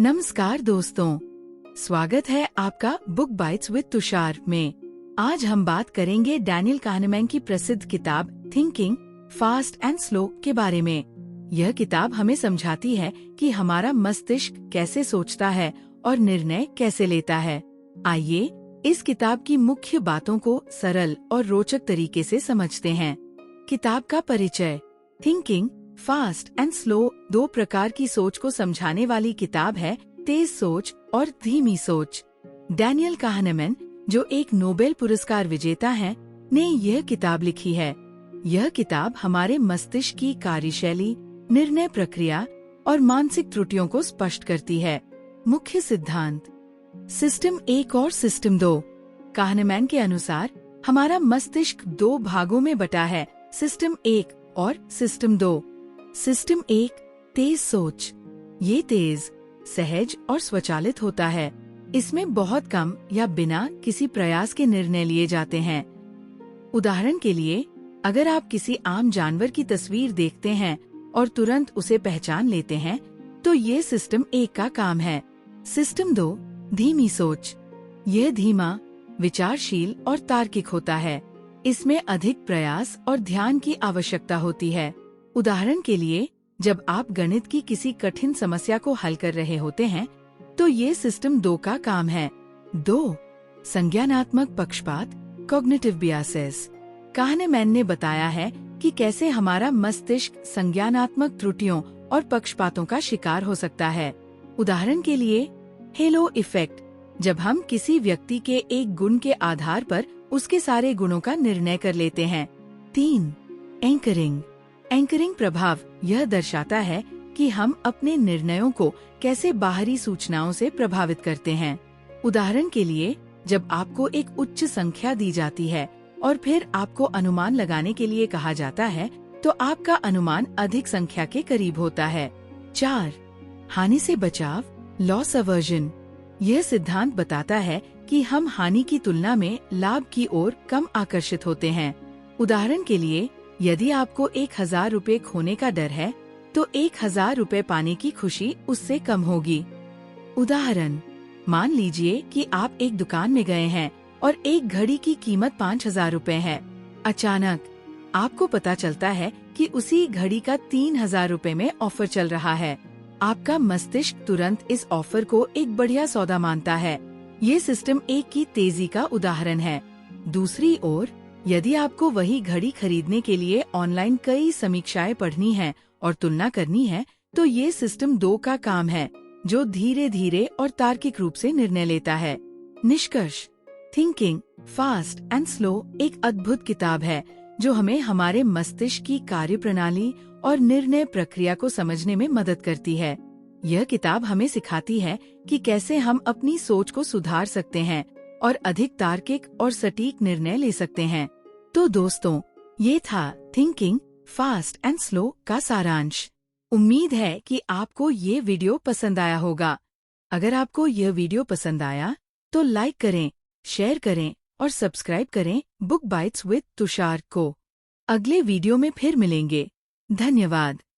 नमस्कार दोस्तों, स्वागत है आपका बुक बाइट्स विद तुषार में। आज हम बात करेंगे डैनियल kahneman की प्रसिद्ध किताब थिंकिंग फास्ट एंड स्लो के बारे में। यह किताब हमें समझाती है कि हमारा मस्तिष्क कैसे सोचता है और निर्णय कैसे लेता है। आइए इस किताब की मुख्य बातों को सरल और रोचक तरीके से समझते हैं। किताब का परिचय। थिंकिंग फास्ट एंड स्लो दो प्रकार की सोच को समझाने वाली किताब है, तेज सोच और धीमी सोच। डैनियल kahneman, जो एक नोबेल पुरस्कार विजेता हैं, ने यह किताब लिखी है। यह किताब हमारे मस्तिष्क की कार्यशैली, निर्णय प्रक्रिया और मानसिक त्रुटियों को स्पष्ट करती है। मुख्य सिद्धांत। सिस्टम 1 और सिस्टम 2। kahneman के अनुसार हमारा मस्तिष्क दो भागों में बटा है, सिस्टम 1 और सिस्टम 2। सिस्टम 1 तेज सोच। ये तेज, सहज और स्वचालित होता है। इसमें बहुत कम या बिना किसी प्रयास के निर्णय लिए जाते हैं। उदाहरण के लिए, अगर आप किसी आम जानवर की तस्वीर देखते हैं और तुरंत उसे पहचान लेते हैं, तो ये सिस्टम 1 का काम है। सिस्टम 2 धीमी सोच। यह धीमा, विचारशील और तार्किक होता है। इसमें अधिक प्रयास और ध्यान की आवश्यकता होती है। उदाहरण के लिए, जब आप गणित की किसी कठिन समस्या को हल कर रहे होते हैं, तो ये सिस्टम 2 का काम है। 2 संज्ञानात्मक पक्षपात, कॉग्निटिव बियासेस। kahneman ने बताया है कि कैसे हमारा मस्तिष्क संज्ञानात्मक त्रुटियों और पक्षपातों का शिकार हो सकता है। उदाहरण के लिए, हेलो इफेक्ट, जब हम किसी व्यक्ति के एक गुण के आधार पर उसके सारे गुणों का निर्णय कर लेते हैं। 3 एंकरिंग। एंकरिंग प्रभाव यह दर्शाता है कि हम अपने निर्णयों को कैसे बाहरी सूचनाओं से प्रभावित करते हैं। उदाहरण के लिए, जब आपको एक उच्च संख्या दी जाती है और फिर आपको अनुमान लगाने के लिए कहा जाता है, तो आपका अनुमान अधिक संख्या के करीब होता है। 4 हानि से बचाव, लॉस अवर्जन। यह सिद्धांत बताता है कि हम हानि की तुलना में लाभ की ओर कम आकर्षित होते हैं। उदाहरण के लिए, यदि आपको 1000 रुपए खोने का डर है, तो 1000 रुपए पाने की खुशी उससे कम होगी। उदाहरण, मान लीजिए कि आप एक दुकान में गए हैं और एक घड़ी की कीमत 5000 रुपए है। अचानक आपको पता चलता है कि उसी घड़ी का 3000 रुपए में ऑफर चल रहा है। आपका मस्तिष्क तुरंत इस ऑफर को एक बढ़िया सौदा मानता है। ये सिस्टम 1 की तेजी का उदाहरण है। दूसरी ओर, यदि आपको वही घड़ी खरीदने के लिए ऑनलाइन कई समीक्षाएं पढ़नी हैं और तुलना करनी है, तो ये सिस्टम 2 का काम है, जो धीरे धीरे और तार्किक रूप से निर्णय लेता है। निष्कर्ष। थिंकिंग फास्ट एंड स्लो एक अद्भुत किताब है, जो हमें हमारे मस्तिष्क की कार्यप्रणाली और निर्णय प्रक्रिया को समझने में मदद करती है। यह किताब हमें सिखाती है कि कैसे हम अपनी सोच को सुधार सकते हैं और अधिक तार्किक और सटीक निर्णय ले सकते हैं। तो दोस्तों, ये था थिंकिंग फास्ट एंड स्लो का सारांश। उम्मीद है कि आपको ये वीडियो पसंद आया होगा। अगर आपको यह वीडियो पसंद आया, तो लाइक करें, शेयर करें और सब्सक्राइब करें बुक बाइट्स विद तुषार को। अगले वीडियो में फिर मिलेंगे। धन्यवाद।